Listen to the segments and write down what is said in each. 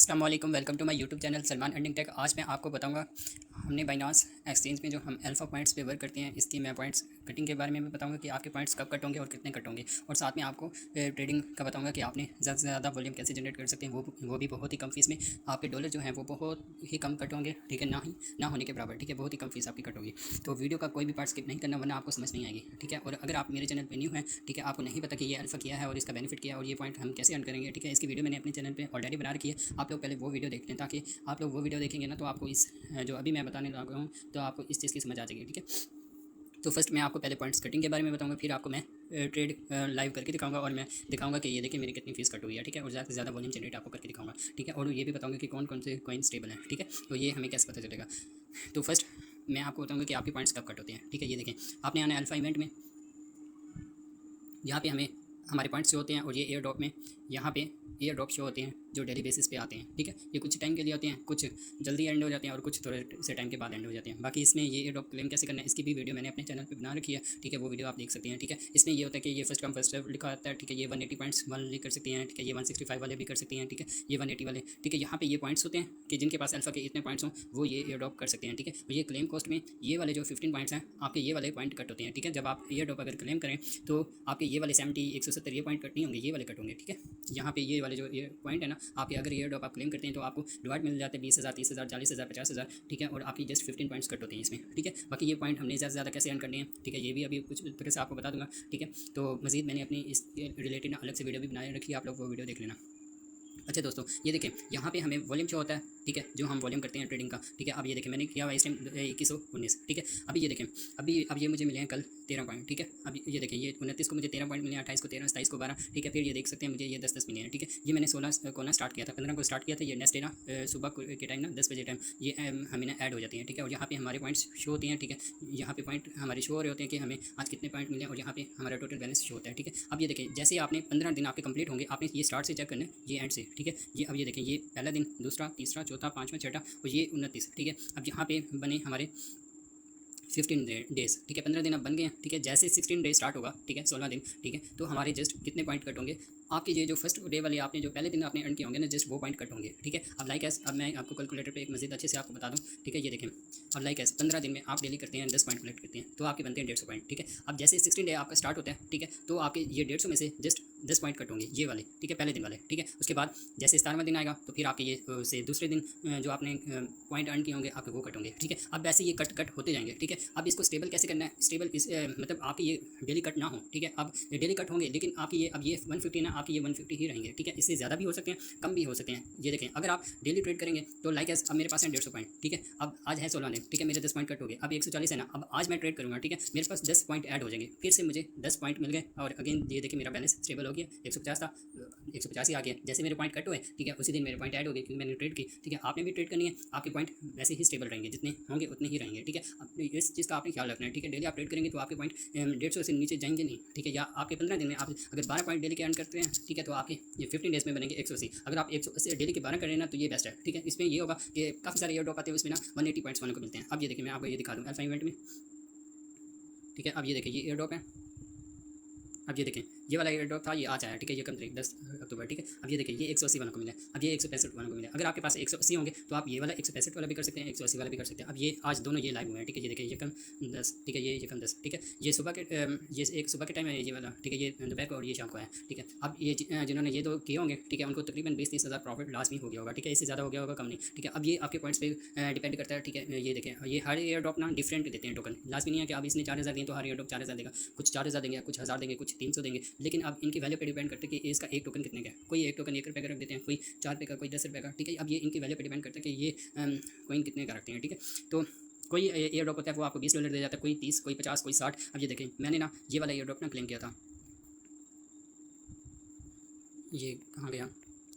अस्सलाम वालेकुम, welcome to my YouTube channel Salman earning tech. आज मैं आपको बताऊंगा हमने बाइनांस एक्सचेंज में जो हम अल्फा पॉइंट्स पे वर्क करते हैं इसकी मैं पॉइंट्स कटिंग के बारे में बताऊंगा कि आपके पॉइंट्स कब कट होंगे और कितने कट होंगे, और साथ में आपको ट्रेडिंग का बताऊंगा कि आपने ज़्यादा से ज़्यादा वॉल्यूम कैसे जनरेट कर सकते हैं, वो भी बहुत ही कम फीस में। आपके डॉलर जो है वो बहुत ही कम कट होंगे, ठीक है, ना होने के बराबर, ठीक है, बहुत ही कम फीस आपकी कट होगी। तो वीडियो का कोई भी पार्ट स्किप नहीं करना वरना आपको समझ नहीं आएगी, ठीक है। और अगर आप मेरे चैनल पर न्यू हैं, ठीक है, आपको नहीं पता कि ये अल्फा किया है और इसका बेनिफिट किया है और ये पॉइंट हम कैसे अर्न करेंगे, ठीक है, इसकी वीडियो मैंने अपने चैनल पर ऑलरेडी बना रखी है। आप लोग पहले वो वीडियो देख लें, ताकि आप लोग वो वीडियो देखेंगे ना तो आपको इस जो अभी मैं बताने लगा हूँ तो आपको इस चीज़ की समझ आ जाएगी, ठीक है। तो फर्स्ट मैं आपको पहले पॉइंट्स कटिंग के बारे में बताऊंगा, फिर आपको मैं ट्रेड लाइव करके दिखाऊंगा और मैं दिखाऊंगा कि ये देखिए मेरी कितनी फीस कट हुई है, ठीक है, और ज़्यादा से ज़्यादा वॉल्यूम जनरेट आपको करके दिखाऊंगा, ठीक है, और ये भी बताऊंगा कि कौन कौन से कॉइन स्टेबल हैं, ठीक है, तो ये हमें कैसे पता चलेगा। तो फर्स्ट मैं आपको बताऊंगा कि आपके पॉइंट्स कब कट होते हैं, ठीक है। ये देखें, आपने आना है अल्फा इवेंट में, यहाँ पे हमें हमारे पॉइंट्स शो होते हैं, और ये एयर ड्रॉप में यहाँ पे एयर ड्रॉप शो होते हैं जो डेली बेसिस पे आते हैं, ठीक है। ये कुछ टाइम के लिए होते हैं, कुछ जल्दी एंड हो जाते हैं और कुछ थोड़े से टाइम के बाद एंड हो जाते हैं। बाकी इसमें ये एयर ड्रॉप क्लेम कैसे करना है इसकी भी वीडियो मैंने अपने चैनल पे बना रखी है, ठीक है, वो वीडियो आप देख सकते हैं, ठीक है। इसमें ये होता है कि ये फर्स्ट कम फर्स्ट सर्व लिखा आता है, ठीक है, ये 180 पॉइंट्स वाले कर सकते हैं, ठीक है, ये 165 वाले भी कर सकते हैं, ठीक है, ये 180 वाले, ठीक है। यहाँ पे ये पॉइंट्स होते हैं कि जिनके पास अल्फा के इतने पॉइंट्स हों वो ये एयर ड्रॉप कर सकते हैं, ठीक है। और ये क्लेम कॉस्ट में ये वाले जो 15 पॉइंट्स हैं आपके ये वाले पॉइंट कट होते हैं, ठीक है। जब आप एयर ड्रॉप अगर क्लेम करें तो आपके ये वाले 70 170 ये पॉइंट कट नहीं होंगे, ये वाले कट होंगे, ठीक है। यहाँ पे ये वाले जो ये पॉइंट है ना, आपके अगर एयर ड्रॉप आप क्लेम करते हैं तो आपको रिवार्ड मिल जाते हैं 20,000 30,000 40,000 50,000, ठीक है, और आपकी जस्ट 15 पॉइंट्स कट होते हैं इसमें, ठीक है। बाकी ये पॉइंट हमने ज़्यादा से ज़्यादा कैसे अर्न करने हैं, ठीक है, ये भी अभी कुछ तरह से आपको बता दूंगा, ठीक है। तो मजीद मैंने अपनी इस रिलेटेड अलग से वीडियो भी बनाए रखी है, आप लोग वो वीडियो देख लेना। अच्छा दोस्तों, ये देखें यहाँ पे हमें वॉल्यूम शो होता है, ठीक है, जो हम वॉल्यूम करते हैं ट्रेडिंग का, ठीक है। अब ये देखें मैंने किया हुआ इस टाइम 2119, ठीक है। अभी ये देखें, अब ये मुझे मिले हैं कल 13 पॉइंट, ठीक है। अब ये देखें ये 29 को मुझे 13 पॉइंट मिले हैं, 28 को 13, 27 को 12, ठीक है। फिर ये देख सकते हैं मुझे ये 10 मिले हैं, ठीक है। ये मैंने 16 को ना स्टार्ट किया था, 15 को स्टार्ट किया था। ये नेक्स्ट डे ना सुबह के टाइम ना 10 बजे टाइम ये हमें ना ऐड हो जाती हैं, ठीक है। और यहाँ पे हमारे पॉइंट्स शो होते हैं, ठीक है। यहाँ पे पॉइंट हमारे शो हो रहे होते हैं कि हमें आज कितने पॉइंट मिले, और यहाँ पे हमारा टोटल बैलेंस शो होता है, ठीक है। अब ये देखें जैसे आपने 15 दिन आपके कंप्लीट होंगे, आपने ये स्टार्ट से चेक करना है, ये एंड से, ठीक है। ये अब ये देखें ये पहला दिन, दूसरा, तीसरा, चौथा, पाँचवां, छठा और ये 29, ठीक है। अब यहाँ पे बने हमारे 15 डेज़, ठीक है, 15 दिन अब बन गए हैं, ठीक है। जैसे 16 डे स्टार्ट होगा, ठीक है, 16 दिन, ठीक है, तो हमारे जस्ट कितने पॉइंट कट होंगे आपके, ये जो फर्स्ट डे वाले आपने जो पहले दिन आपने अर्न किए होंगे ना, जस्ट वो पॉइंट कट होंगे, ठीक है। अब लाइक एस अब मैं आपको कैलकुलेटर पे एक मजीद अच्छे से आपको बता दूं, ठीक है। ये देखें, अब लाइक एस 15 दिन में आप डेली करते हैं 10 पॉइंट कलेक्ट करते हैं तो आपके बनते हैं 150 पॉइंट, ठीक है। अब जैसे 16 डे आपका स्टार्ट होता है, ठीक है, तो आपके ये 150 में से जस्ट 10 पॉइंट कट होंगे ये वाले, ठीक है, पहले दिन वाले, ठीक है। उसके बाद जैसे 17वां दिन आएगा तो फिर आपके ये से दूसरे दिन जो आपने पॉइंट अर्न किए होंगे आपके वो कट होंगे, ठीक है। अब वैसे ये कट होते जाएंगे, ठीक है। अब इसको स्टेबल कैसे करना है, स्टेबल इस मतलब आपकी ये डेली कट ना हो, ठीक है। अब डेली कट होंगे लेकिन आपकी ये अब ये 150 ना आपकी ये 150 ही रहेंगे, ठीक है। इससे ज़्यादा भी हो सकते हैं, कम भी हो सकते हैं। ये देखें अगर आप डेली ट्रेड करेंगे तो लाइक एस अब मेरे पास है 150 पॉइंट, ठीक है। अब आज है 16 दिन, ठीक है, मेरे 10 पॉइंट कट हो गए। अब 140 है ना, अब आज मैं ट्रेड करूँगा, ठीक है, मेरे पास 10 पॉइंट ऐड हो जाएंगे, फिर से मुझे 10 पॉइंट मिल गए, और अगेन ये देखिए मेरा बैलेंस स्टेबल हो गया, 150 था 150 ही आ गया। जैसे मेरे पॉइंट कट हुए, ठीक है, उसी दिन मेरे पॉइंट ऐड हो गए क्योंकि मैंने ट्रेड की, ठीक है। आपने भी ट्रेड करनी है, आपके पॉइंट वैसे ही स्टेबल रहेंगे, जितने होंगे उतने ही रहेंगे, ठीक है। अब इस चीज़ का आपने ख्याल रखना है, ठीक है। डेली आप ट्रेड करेंगे तो आपके पॉइंट 150 से नीचे जाएंगे नहीं, ठीक है। या आपके 15 दिन में आप अगर 12 पॉइंट डेली के अर्न करते हैं, ठीक है, तो आपके ये 15 डेज में बनेंगे 180। अगर आप 180 डेली के 12 करें ना तो ये बेस्ट है, ठीक है। इसमें ये होगा कि काफ़ी सारे एयर ड्रॉप आते हैं, उसमें ना 180 पॉइंट्स वाले को मिलते हैं। अब ये देखिए मैं आपको ये दिखा दूँ अल्फा इवेंट में, ठीक है। अब ये देखिए ये एयर ड्रॉप है, अब ये देखें ये वाला एयर ड्रॉप था, ये आज आया, ठीक है, ये कम तारीख 10 अक्टूबर, ठीक है। अब ये देखिए ये 180 वालों को मिला, अब ये 165 वालों को मिला। अगर आपके पास 180 होंगे तो आप ये वाला 165 वाला भी कर सकते हैं, 180 वाला भी कर सकते हैं। अब ये आज दोनों ये लाइव हुए हैं, ठीक है। ये देखिए ये कम 10, ठीक है, ये कम 10, ठीक है। ये सुबह के ये एक सुबह के टाइम है ये वाला, ठीक है, ये दोपहर को और ये शाम को है, ठीक है। अब ये जिन्होंने ये दो किए होंगे, ठीक है, उनको तकरीबन 20-30 हज़ार प्रॉफिट लास्ट में हो गया होगा, ठीक है। इससे ज़्यादा हो गया होगा कम नहीं, ठीक है। अब ये आपके पॉइंट्स पे डिपेंड करता है, ठीक है। ये देखें ये हर एयर ड्रॉप ना डिफरेंट देते हैं टोकन, लास्ट में नहीं है कि अब इसने 4000 दिए तो हर एयर ड्रॉप 4000 देगा, कुछ 4000 देंगे, कुछ 1000 देंगे, कुछ 300 देंगे, लेकिन अब इनकी वैल्यू पे डिपेंड करता है कि इसका एक टोकन कितने का है। कोई एक टोकन 1 रुपये का रख देते हैं, कोई 4 रुपये का, कोई 10 रुपये का, ठीक है। अब ये इनकी वैल्यू पे डिपेंड करता है कि ये कोइन कितने का रखते हैं, ठीक है। तो कोई एयर ड्रॉप होता है वो आपको $20 दे जाता है, कोई 30, कोई 50, कोई 60। अब ये देखें मैंने ना ये वाला एयर ड्रॉप ना क्लेम किया था, ये कहाँ गया।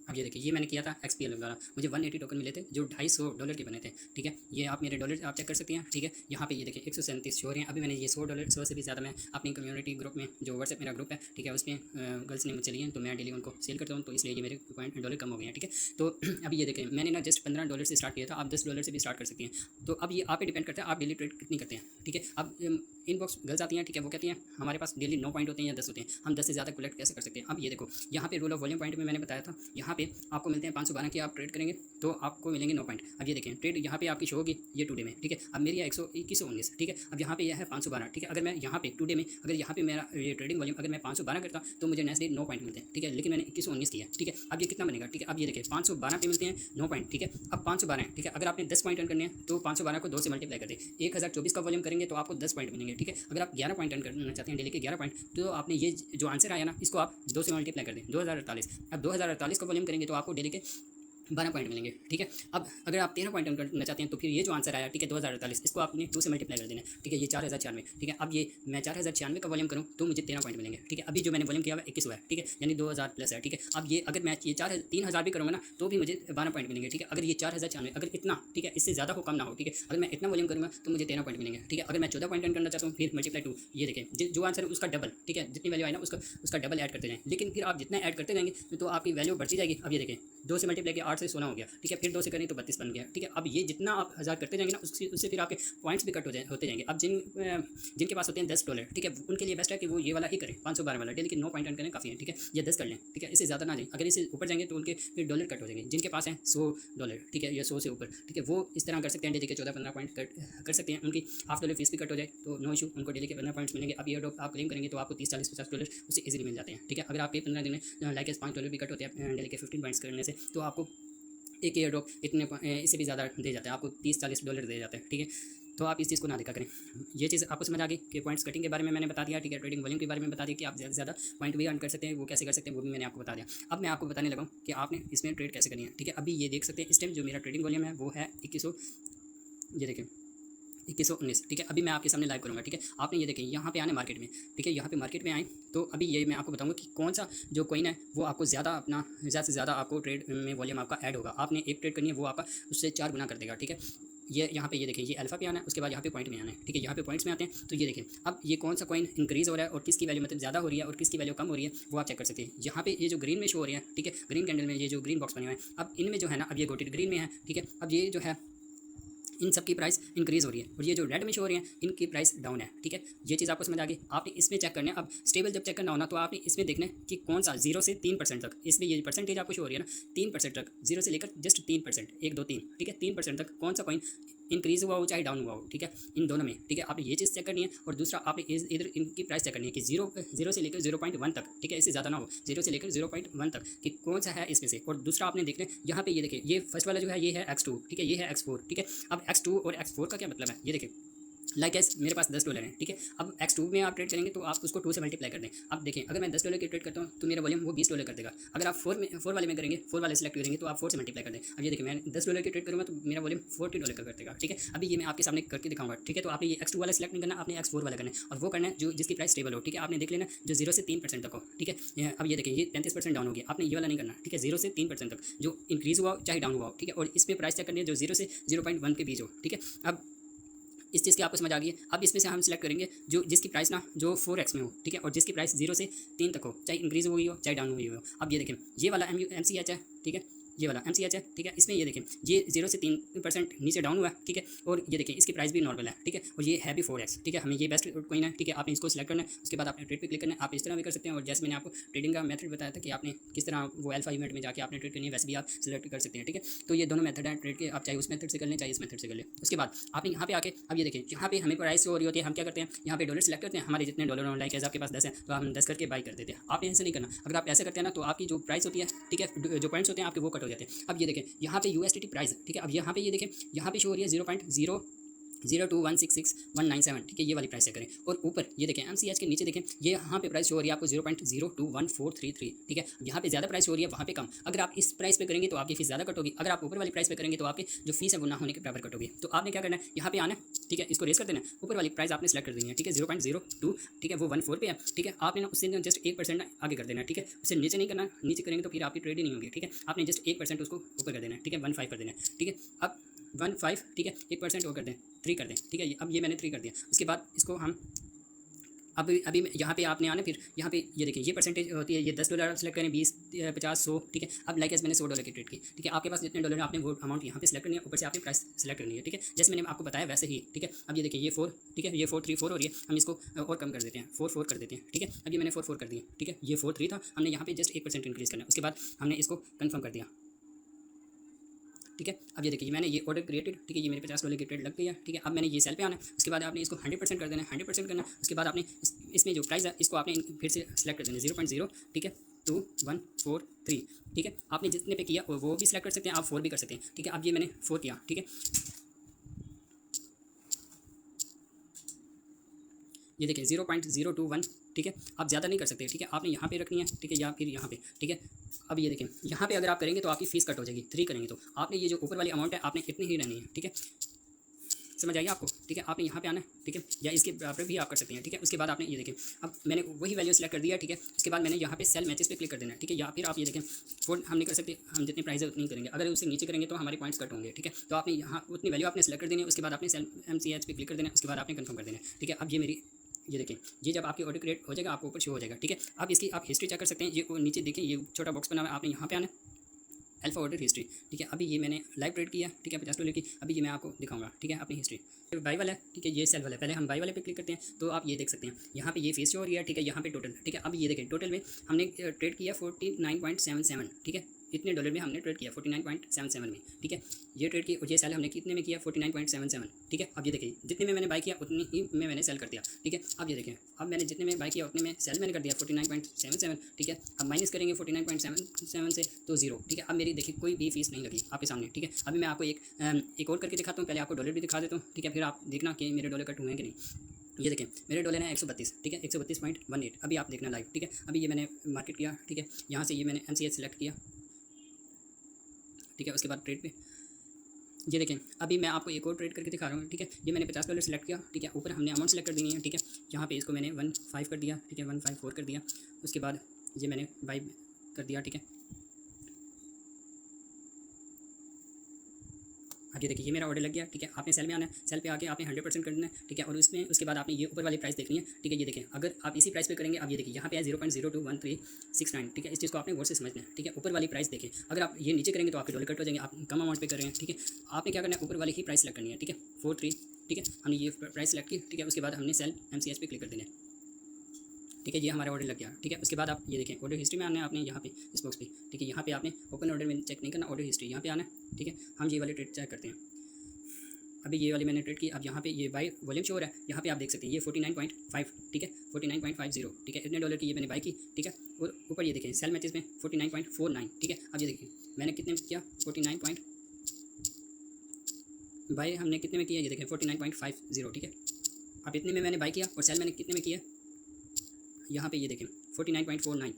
अब ये देखिए ये मैंने किया था XPL द्वारा, मुझे 180 टोकन मिले थे जो $250 के बने थे, ठीक है। ये आप मेरे डॉलर आप चेक कर सकते हैं, ठीक है। यहाँ पे ये देखिए 137 शो हो रहे हैं। अभी मैंने ये $100 से भी ज़्यादा मैं अपनी कम्युनिटी ग्रुप में जो व्हाट्सएप मेरा ग्रुप है, ठीक है, उसमें गर्ल्स ने मुझसे लिए हैं तो मैं डेली उनको सेल करता हूँ, तो इसलिए ये मेरे पॉइंट डॉलर कम हो गए हैं, ठीक है। तो अभी ये देखें मैंने ना जस्ट $15 से स्टार्ट किया था, आप $10 से भी स्टार्ट कर सकते हैं। तो अब ये आप पे डिपेंड करता है आप डेली ट्रेड कितनी करते हैं, ठीक है। अब इनबॉक्स गर्ल्स आती हैं, ठीक है, वो कहती हैं हमारे पास डेली 9 पॉइंट होते हैं या 10 होते हैं, हम 10 से ज़्यादा कलेक्ट कैसे कर सकते हैं। अब ये देखो यहाँ पे रूल ऑफ वॉल्यूम पॉइंट में मैंने बताया था, यहाँ यहाँ पे आपको मिलते हैं 512 की आप ट्रेड करेंगे तो आपको मिलेंगे 9 पॉइंट। अब ये देखें ट्रेड यहाँ पे आपकी शो होगी ये टुडे में, ठीक है। अब मेरी है 2119, ठीक है। अब यहाँ पे यह है 512, ठीक है। अगर मैं यहाँ पे टुडे में अगर यहाँ पे मेरा ये ट्रेडिंग वॉल्यूम अगर मैं 512 करता तो मुझे नेक्स्ट डे 9 पॉइंट मिलते हैं, ठीक है। लेकिन मैंने 2119 किया, ठीक है। अब ये कितना बनेगा, ठीक है। अब ये देखिए 512 पे मिलते हैं 9 पॉइंट, ठीक है। अब 512 है, ठीक है। अगर आपने 10 पॉइंट अर्न करने हैं तो 512 को 2 से मल्टीप्लाई कर दे, 1024 का वॉल्यूम करेंगे तो आपको 10 पॉइंट मिलेंगे, ठीक है। अगर आप 11 पॉइंट अर्न करना चाहते हैं डेली के 11 पॉइंट तो आपने ये जो आंसर आया ना इसको आप 2 से मल्टीप्लाई कर दें, 2048। अब 2048 का वॉल्यूम करेंगे तो आपको डेली के 12 पॉइंट मिलेंगे, ठीक है। अब अगर आप 13 पॉइंट करना चाहते हैं तो फिर ये जो आंसर आया, ठीक है, 2048, इसको आपने 2 से मल्टीप्लाई कर देना, ठीक है। ये 4096, ठीक है। अब ये मैं 4096 का वॉल्यूम करूँ तो मुझे 13 पॉइंट मिलेंगे, ठीक है। अभी जो मैंने वॉल्यूम किया हुआ 21 हुआ है, ठीक है, यानी 2000 प्लस है, ठीक है। अब ये अगर मैं ये 3000 भी करूँगा ना तो भी मुझे 12 पॉइंट मिलेंगे, ठीक है। अगर ये 4096 अगर इतना, ठीक है, इससे ज़्यादा हो कम ना हो, ठीक है। अगर मैं इतना वॉल्यूम करूँगा तो मुझे 13 पॉइंट मिलेंगे, ठीक है। अगर मैं 14 पॉइंट करना चाहता हूँ फिर मल्टीप्लाई 2, ये देखें जो आंसर है उसका डबल, ठीक है, जितनी वैल्यू आए ना उसका डबल ऐड करते जाएँ। लेकिन फिर आप जितना ऐड करते जाएंगे तो आपकी वैल्यू बढ़ती जाएगी। अब ये देखें 2 से मल्टीप्लाई किया 8 से 16 हो गया, ठीक है। फिर 2 से करें तो 32 बन गया, ठीक है। अब ये जितना आप 1000 करते जाएंगे ना उससे फिर आपके पॉइंट्स भी कट होते जाएंगे। अब जिनके पास होते हैं $10, ठीक है, उनके लिए बेस्ट है कि वो ये वाला ही करें, 512 वाला डेली के 9 पॉइंट अर्न करें काफ़ी है, ठीक है। ये 10 कर लें, ठीक है, इससे ज़्यादा ना जाए। अगर इससे ऊपर जाएंगे तो उनके फिर डॉलर कट हो जाएंगे। जिनके पास है $100, ठीक है, या 100 से ऊपर, ठीक है, वो इस तरह कर सकते हैं, डेली के 14-15 पॉइंट कर सकते हैं। उनकी हाफ डॉलर फीस भी कट हो जाए तो नो इशू, उनको डेली के 15 पॉइंट्स मिलेंगे। अब ये आप क्लेम करेंगे तो आपको 30, 40, $50 उससे इजीली मिल जाते हैं, ठीक है। अगर आपके 15 दिन में लाइक $5 भी कट होते हैं डेली के 15 पॉइंट्स करने से तो आपको एक एयर ड्रॉप इतने इससे भी ज़्यादा दे जाता है, आपको $30-40 दे जाते हैं, ठीक है। तो आप इस चीज़ को ना देखा करें। ये चीज़ आपको समझ आ गई कि पॉइंट्स कटिंग के बारे में मैंने बता दिया, ठीक है। ट्रेडिंग वॉल्यूम के बारे में बता दिया कि आप ज़्यादा से ज़्यादा पॉइंट भी अर्न कर सकते हैं, वो कैसे कर सकते हैं वो भी मैंने आपको बता दिया। अब मैं आपको बताने लगा हूँ कि आपने इसमें ट्रेड कैसे करनी है, ठीक है। अभी ये देख सकते हैं इस टाइम जो मेरा ट्रेडिंग वॉल्यूम है वो है 2100, ये देखें 2119, ठीक है। अभी मैं आपके सामने लाइव करूँगा, ठीक है। आपने ये देखें यहाँ पे आने मार्केट में, ठीक है, यहाँ पे मार्केट में आए तो अभी ये मैं आपको बताऊँगा कि कौन सा जो कॉइन है वो आपको ज़्यादा से ज़्यादा आपको ट्रेड में वॉल्यूम आपका ऐड होगा। आपने एक ट्रेड करनी है वो आपका उससे 4 गुना कर देगा, ठीक है। ये यहाँ पे ये देखें ये अल्फा पे आना है, उसके बाद यहाँ पे पॉइंट में आना है, ठीक है। यहाँ पे पॉइंट्स में आते हैं तो ये देखें अब ये कौन सा कॉइन इंक्रीज़ हो रहा है और किसकी वैल्यू मतलब ज़्यादा हो रही है और किसकी वैल्यू कम हो रही है वो आप चेक कर सकते हैं। यहाँ पे ये जो ग्रीन में शो हो रही है, ठीक है, ग्रीन कैंडल में ये जो ग्रीन बॉक्स बने हुए हैं, अब इनमें जो है ना अब ये गोटेड ग्रीन में है, ठीक है। अब ये जो है इन सब की प्राइस इंक्रीज़ हो रही है और ये जो रेड में शो हो रही है इनकी प्राइस डाउन है, ठीक है। ये चीज़ आपको समझ आ गई। आपने इसमें चेक करना है। अब स्टेबल जब चेक करना हो ना तो आपने इसमें देखना है कि कौन सा 0 से 3% तक, इसमें ये परसेंटेज आपको शो हो रही है ना 3% तक, 0 से लेकर जस्ट 3%, 1 2 3, ठीक है, 3% तक कौन सा कॉइन इंक्रीज़ हुआ हो चाहे डाउन हुआ हो, ठीक है, इन दोनों में, ठीक है। आपने ये चीज़ चेक करनी है और दूसरा आपने इधर इनकी प्राइस चेक करनी है कि 0 से लेकर 0.1 तक, ठीक है, इससे ज़्यादा ना हो, 0 से लेकर 0.1 तक कि कौन सा है इसमें से। और दूसरा आपने देखना है यहाँ पे ये देखिए ये फर्स्ट वाला जो है ये है X2, ठीक है, ये है X4, ठीक है। अब X2 और X4 का क्या मतलब है ये देखिए लाइक एस मेरे पास $10 है, ठीक है। अब X2 में आप ट्रेड करेंगे तो आप उसको 2 से मल्टीप्लाई कर दें। अब देखें अगर मैं $10 की ट्रेड करता हूँ तो मेरा वॉल्यूम वो $20 कर देगा। अगर आप 4 वाले में करेंगे, 4 वाले सेलेक्ट करेंगे तो आप 4 से मल्टीप्लाई कर दें। अब ये देखिए मैं $10 की ट्रेड करूँगा तो मेरा वॉल्यूम $40 का कर देगा, ठीक है। अभी ये मैं आपके सामने करके दिखाऊंगा, ठीक है। तो आपने ये X2 वाला सेलेक्ट नहीं करना, आपने X4 वाला करना है और वो करना है जो जिसकी प्राइस स्टेबल हो, ठीक है। आपने देख लेना जो 0 से 3% तक हो, ठीक है। अब ये देखिए ये 35% डाउन हो गया, आपने ये वाला नहीं करना, ठीक है। 0 से 3% तक जो इंक्रीज़ हुआ चाहे डाउन हुआ हो, ठीक है। और इस पर प्राइस चेक करनी है जो 0 से 0.1 के बीच हो, ठीक है। अब इस चीज़ की आपको समझ आ गई है। अब इसमें से हम सेलेक्ट करेंगे जो जिसकी प्राइस ना जो 4x में हो, ठीक है, और जिसकी प्राइस 0 से 3 तक हो, चाहे इंक्रीज़ हुई हो चाहे डाउन हुई हो। अब ये देखें ये वाला MCH है, ठीक है, ये वाला MCH है, ठीक है। इसमें ये देखें ये 0 से 3% नीचे डाउन हुआ है, ठीक है। और ये देखें इसकी प्राइस भी नॉर्मल है, ठीक है, और ये है भी 4x, ठीक है। हमें ये बेस्ट कॉइन है, ठीक है। आपने इसको सिलेक्ट करना है, उसके बाद आपने ट्रेड पे क्लिक करना है। आप इस तरह भी कर सकते हैं और जैसे मैंने आपको ट्रेडिंग का मेथड बताया था कि आपने किस तरह वो अल्फा इवेंट में जाके आपने ट्रेड करनी है वैसे भी आप सिलेक्ट कर सकते हैं, ठीक है। तो ये दोनों मेथड है ट्रेड के, आप चाहे उस मेथड से कर लें चाहे इस मेथड से कर लें। उसके बाद आपने यहाँ पे आके अब ये देखें यहाँ पे हमें प्राइस हो रही होती है, हम क्या करते हैं यहाँ पे डॉलर सेलेक्ट करते हैं, हमारे जितने डॉलर लाइक आपके पास 10 है तो हम 10 करके बाई कर देते हैं। आपने ऐसे नहीं करना। अगर आप ऐसे करते हैं ना तो आपकी जो प्राइस होती है, ठीक है, जो पॉइंट्स होते हैं आपके वो कट हो जाते हैं। अब ये देखें यहाँ पे USDT प्राइस, ठीक है। अब यहाँ पे ये देखें यहाँ पे शो हो रही है 0.002166197, ठीक है, ये वाली प्राइस चेक करें। और ऊपर ये देखें MCH के नीचे देखें ये यहाँ पे प्राइस शो हो रही है आपको 0.021433, ठीक है। यहाँ पे ज़्यादा प्राइस हो रही है, वहाँ पे कम। अगर आप इस प्राइस पे करेंगे तो आपकी फीस ज़्यादा कट होगी, अगर आप ऊपर वाली प्राइस पे करेंगे तो आपकी जो फीस है वो ना होने के बराबर कट होगी। तो आपने क्या करना है यहाँ पे आना है, ठीक है, इसको रेस कर देना है, ऊपर वाली प्राइस आपने सेलेक्ट कर देनी है, ठीक है, 0.02, ठीक है, वो 14 पे है, ठीक है। आपने ना उससे जस्ट 1% आगे कर देना है, ठीक है, उससे नीचे नहीं करना, नीचे करेंगे तो फिर आपकी ट्रेड ही नहीं होगी, ठीक है। आपने जस्ट 1% उसको ऊपर कर देना है, ठीक है, 15 कर देना है, ठीक है। अब 15, ठीक है, 1% और कर दें 3 कर दें, ठीक है। अब ये मैंने 3 कर दिया। उसके बाद इसको हम अभी यहाँ पे आपने आना, फिर यहाँ पे ये देखिए ये परसेंटेज होती है, ये $10 आप सेलेक्ट करें, 20, 50, 100, ठीक है। अब लाइक मैंने $100 की ट्रेड की, ठीक है। आपके पास जितने डॉलर है आपने वो अमाउंट यहाँ पे सेलेक्ट करनी है, ऊपर से आपने प्राइस सेलेक्ट करनी है, ठीक है। जैसे मैंने आपको बताया वैसे ही, ठीक है। अब ये देखिए ये 4, ठीक है, ये 434 हो रही है, हम इसको और कम कर देते हैं, 44 कर देते हैं, ठीक है। अब ये मैंने 44 कर दिया, ठीक है। ये 43 था, हमने यहाँ पे जस्ट 1% इंक्रीज़ करना है, उसके बाद हमने इसको कन्फर्म कर दिया, ठीक है। अब ये देखिए मैंने ये ऑर्डर क्रिएटेड, ठीक है, ये मेरे $50 की ट्रेड लग गई है, ठीक है। अब मैंने ये सेल पे आना है, उसके बाद आपने इसको 100% कर देना है, 100% करना है। उसके बाद आपने इसमें जो प्राइस है इसको आपने फिर से सेलेक्ट कर देना है, 0.0, ठीक है, 2143, ठीक है। आपने जितने पे किया वो भी सिलेक्ट कर सकते हैं, आप 4 भी कर सकते हैं, ठीक है। अब ये मैंने 4 किया, ठीक है। ये देखिए 0.021, ठीक है। आप ज़्यादा नहीं कर सकते, ठीक है। आपने यहाँ पे रखनी है, ठीक है, या फिर यहाँ पे, ठीक है। अब ये देखें यहाँ पे अगर आप करेंगे तो आपकी फ़ीस कट हो जाएगी, 3 करेंगे तो आपने ये जो ऊपर वाली अमाउंट है आपने इतनी ही रहनी है, ठीक है। समझ आइए आपको, ठीक है। आपने यहाँ पे आना है, ठीक है, या इसके बराबर भी आप कर सकते हैं, ठीक है। उसके बाद आपने ये देखें, अब मैंने वही वैल्यू सेलेक्ट कर दिया, ठीक है। उसके बाद मैंने यहाँ पे सेल मैचेस पे क्लिक कर देना है, ठीक है। या फिर आप ये देखें फोल्ड हम नहीं कर सकते, हम जितनी प्राइस है उतनी करेंगे, अगर उससे नीचे करेंगे तो हमारे पॉइंट्स कट होंगे, ठीक है। तो आपने यहाँ उतनी वैल्यू आपने सेलेक्ट कर देनी है, उसके बाद आपने सेल MCH पे क्लिक कर देना है, उसके बाद आपने कन्फर्म कर देना है, ठीक है। अब ये मेरी ये देखें, ये जब आपकी ऑर्डर क्रिएट हो जाएगा आपको ऊपर शो हो जाएगा, ठीक है। अब इसकी आप हिस्ट्री चेक कर सकते हैं, ये नीचे देखें ये छोटा बॉक्स बना हुआ है, आपने यहाँ पे आना है, अल्फा ऑर्डर हिस्ट्री, ठीक है। अभी ये मैंने लाइव ट्रेड किया, ठीक है, $50 की। अभी ये मैं आपको दिखाऊंगा, ठीक है, अपनी हिस्ट्री। बाई वाला है, ठीक है, ये सेल वाला है। पहले हम बाई वाले पे क्लिक करते हैं तो आप ये देख सकते हैं यहाँ पे ये फीस शो हो रही है, ठीक है। यहाँ पे टोटल, ठीक है। अब ये देखें टोटल में हमने ट्रेड किया 49.77, ठीक है। इतने डॉलर में हमने ट्रेड किया 49.77 में, ठीक है। ये ट्रेड की ये सेल हमने कितने में किया 49.77, ठीक है। अब ये देखिए जितने में मैंने बाई किया उतनी ही में मैंने सेल कर दिया, ठीक है। अब ये देखें अब मैंने जितने में बाई किया उतने में सेल मैंने कर दिया 49.77, ठीक है। अब माइनस करेंगे 49.77 से तो 0, ठीक है। अब मेरी देखिए कोई भी फीस नहीं लगी आपके सामने, ठीक है। अभी मैं आपको एक और करके दिखाता हूँ, पहले आपको डॉलर भी दिखा देता हूँ, ठीक है। फिर आप देखना कि मेरे डॉलर कट हुए हैं कि नहीं। ये देखें मेरे डॉलर है 132, ठीक है, 132.18। अभी आप देखना लाइव, ठीक है। अभी ये मैंने मार्केट किया, ठीक है। यहाँ से ये मैंने MCH सेलेक्ट किया, ठीक है। उसके बाद ट्रेड पे ये देखें अभी मैं आपको एक और ट्रेड करके दिखा रहा हूँ, ठीक है। ये मैंने $50 सेलेक्ट किया, ठीक है। ऊपर हमने अमाउंट सेलेक्ट कर देनी है, ठीक है। यहाँ पे इसको मैंने 15 कर दिया, ठीक है, 154 कर दिया। उसके बाद ये मैंने बाई कर दिया, ठीक है। अब ये देखिए ये मेरा ऑर्डर लग गया, ठीक है। आपने सेल में आना है, सेल पे आके आपने 100% कर देना है, ठीक है। और उसमें उसके बाद आपने ये ऊपर वाली प्राइस देखनी है, ठीक है। ये देखें अगर आप इसी प्राइस पे करेंगे, अब ये देखिए यहाँ पे है 0.02139, ठीक है। इस चीज़ को आपने गौर से समझना है, ठीक है। ऊपर वाली प्राइस देखें, अगर आप ये नीचे करेंगे तो आपके डॉलर कट हो जाएंगे, आप कम अमाउंट पे कर रहे हैं, ठीक है। आपने क्या करना है ऊपर वाली ही प्राइस सेलेक्ट करनी है, ठीक है, 43, ठीक है। हमने ये प्राइस सेलेक्ट की, ठीक है। उसके बाद हमने सेल MCH पे क्लिक कर देना है, ठीक है। ये हमारा ऑर्डर लग गया, ठीक है। उसके बाद आप ये देखें ऑर्डर हिस्ट्री में आना है आपने यहाँ पे इस बॉक्स पे, ठीक है। यहाँ पे आपने ओपन ऑर्डर में चेक नहीं करना, ऑर्डर हिस्ट्री यहाँ पे आना है, ठीक है। हम ये वाले ट्रेड चेक करते हैं। अभी ये वाली मैंने ट्रेड की, अब यहाँ पे ये बाई वॉल्यूम शो हो रहा है, यहाँ पे आप देख सकते हैं ये 49.5, ठीक है, 49.50, ठीक है। इतने डॉलर की ये मैंने बाई की, ठीक है। और ऊपर ये देखें सेल मैचेस में 49.49, ठीक है। अब ये देखिए मैंने कितने में किया 49 बाई हमने कितने में किया, ये देखें 49.50, ठीक है। अब इतने में मैंने बाई किया और सेल मैंने कितने में किया, यहाँ पे ये देखें 49.49,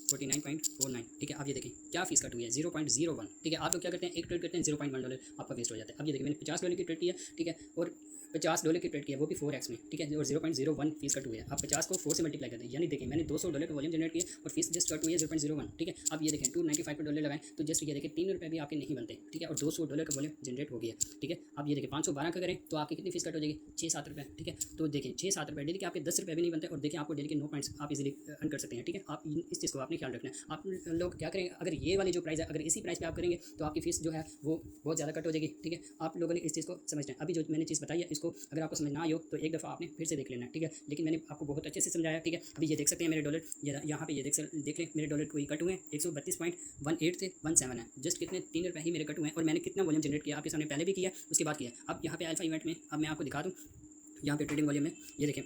49.49, ठीक है। अब ये देखें क्या फीस कट हुई है 0.01, ठीक है। आप लोग क्या करते हैं एक ट्रेड करते हैं $0.1 आपका वेस्ट हो जाता है। अब ये देखिए मैंने $50 की ट्रेड की है, ठीक है। और $50 की ट्रेड किया वो भी 4x में, ठीक है। और 0.01 फीस कट हुई है। आप 50 को 4 से मल्टीप्लाई करते हैं, यानी देखिए मैंने $200 का वॉल्यूम जनरेट किया और फीस जस्ट कट हुई है 0.01, ठीक है। अब ये देखें 295 का डॉलर लगाएं तो जस्ट ये देखिए $3 भी आपके नहीं बनते, ठीक है। और $200 का वॉल्यूम जनरेट हो गया, ठीक है। अब ये देखिए 512 का करें तो आपकी कितनी फीस कट हो जाएगी 6-7 रुपये, ठीक है। तो देखिए 6-7 रुपये डेली के आपके 10 रुपये भी नहीं बनते और देखिए आपको डेली के 9 पॉइंट्स आप इजीली अर्न कर सकते हैं, ठीक है। आप इस चीज़ को आपने ख्याल रखना है। आप लोग क्या करेंगे अगर ये वाली जो प्राइस है अगर इसी प्राइस पे आप करेंगे तो आपकी फीस जो है वो बहुत ज़्यादा कट हो जाएगी, ठीक है। आप लोगों ने इस चीज़ को समझना है। अभी जो मैंने चीज़ बताई है इसको अगर आपको समझ ना आई हो तो एक दफ़ा आपने फिर से देख लेना है, ठीक है। लेकिन मैंने आपको बहुत अच्छे से समझाया, ठीक है। अभी ये देख सकते हैं मेरे डॉलर, यहाँ पे ये देख लें मेरे डॉलर कोई कट हुए हैं 132.18 से 17 है, जस्ट कितने $3 ही मेरे कट हुए हैं। और मैंने कितना वॉल्यूम जनरेट किया आपके सामने पहले भी किया उसके बाद किया। अब यहाँ पे अल्फा इवेंट में अब मैं आपको दिखा दूँ, यहाँ पे ट्रेडिंग वॉल्यूम में ये देखें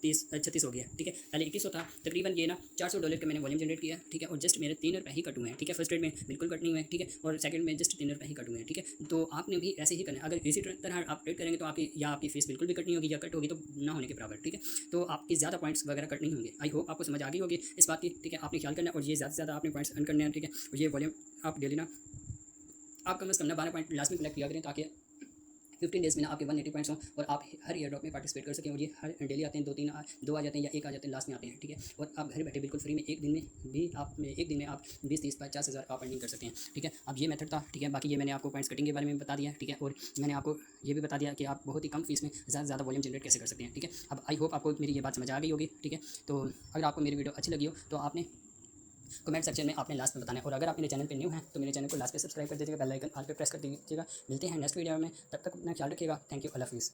36 हो गया, ठीक है। पहले 2100 था तकरीबन, ये ना $400 का मैंने वॉल्यूम जनरेट किया, ठीक है। और जस्ट मेरे $3 ही कट हुए हैं, ठीक है। फर्स्ट ट्रेड में बिल्कुल कट नहीं हुए, ठीक है। और सेकंड में जस्ट $3 ही कट हुए हैं, ठीक है। तो आपने भी ऐसे ही करना है। अगर इसी तरह आप ट्रेड करेंगे तो आपकी या आपकी फीस बिल्कुल भी कट नहीं होगी या कट होगी तो ना होने के बराबर, ठीक है। तो आपकी ज़्यादा पॉइंट्स वगैरह कट नहीं होंगे। आई होप आपको समझ आ गई होगी इस बात की, ठीक है। आपने ख्याल करना है और ये ज़्यादा से ज़्यादा आपने पॉइंट्स अर्न करने हैं, ठीक है। और ये वॉल्यूम आप डेली ना आप कम से कम 12 पॉइंट लास्ट में कलेक्ट किया करें ताकि 15 डेज़ में ना आपके 180 पॉइंट्स हों और आप हर एयर ड्रॉप में पार्टिसिपेट कर सकें। और ये हर डेली आते हैं, 2 आ जाते हैं या एक आ जाते हैं, लास्ट में आते हैं, ठीक है। और आप घर बैठे बिल्कुल फ्री में एक दिन में आप 20, 30, 50,000 आप अर्निंग कर सकते हैं, ठीक है। अब ये मेथड था, ठीक है। बाकी ये मैंने आपको पॉइंट्स कटिंग के बारे में बता दिया, ठीक है। और मैंने आपको ये भी बता दिया कि आप बहुत ही कम फीस में ज़्यादा से ज़्यादा वॉल्यूम जनरेट कैसे कर सकते हैं, ठीक है। अब आई होप आपको मेरी ये बात समझ आ गई होगी, ठीक है। तो अगर आपको मेरी वीडियो अच्छी लगी हो तो आपने कमेंट सेक्शन में आपने लास्ट में बताना है। और अगर आप मेरे चैनल पे न्यू हैं तो मेरे चैनल को लास्ट पे सब्सक्राइब कर दीजिएगा, बेल आइकन ऑल पे प्रेस कर दीजिएगा। मिलते हैं नेक्स्ट वीडियो में, तब तक अपना ख्याल रखिएगा। थैंक यू, अल्लाह हाफिज़।